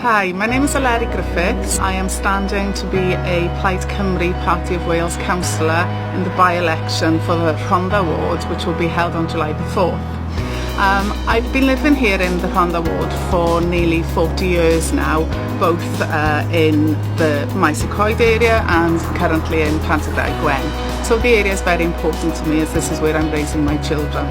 Hi, my name is Eleri Griffiths. I am standing to be a Plaid Cymru Party of Wales councillor in the by-election for the Rhondda ward, which will be held on July the 4th. I've been living here in the Rhondda ward for nearly 40 years now, both in the isetholiad area and currently in Pontypridd. So the area is very important to me as this is where I'm raising my children.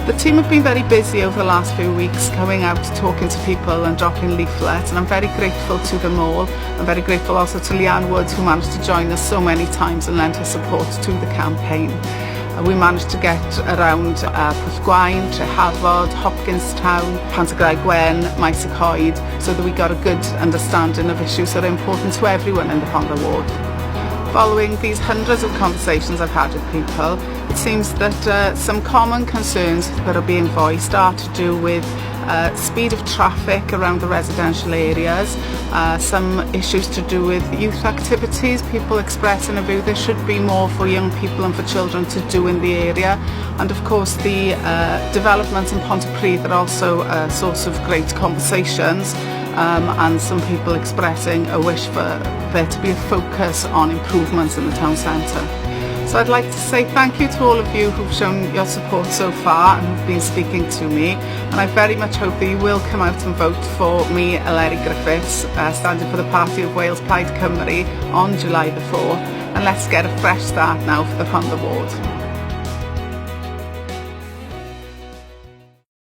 The team have been very busy over the last few weeks, going out talking to people and dropping leaflets, and I'm very grateful to them all. I'm very grateful also to Leanne Woods, who managed to join us so many times and lend her support to the campaign. We managed to get around Porthgwain, Trehafod, Hopkinstown, Pontypridd, isetholiad, so that we got a good understanding of issues that are important to everyone in the Rhondda ward. Following these hundreds of conversations I've had with people, it seems that some common concerns that are being voiced are to do with speed of traffic around the residential areas, some issues to do with youth activities, people expressing a view there should be more for young people and for children to do in the area, and of course the developments in Pontypridd are also a source of great conversations. And some people expressing a wish for there to be a focus on improvements in the town centre. So I'd like to say thank you to all of you who've shown your support so far and who've been speaking to me, and I very much hope that you will come out and vote for me, Eleri Griffiths, standing for the Party of Wales Plaid Cymru on July the 4th, and let's get a fresh start now for the Rhondda ward.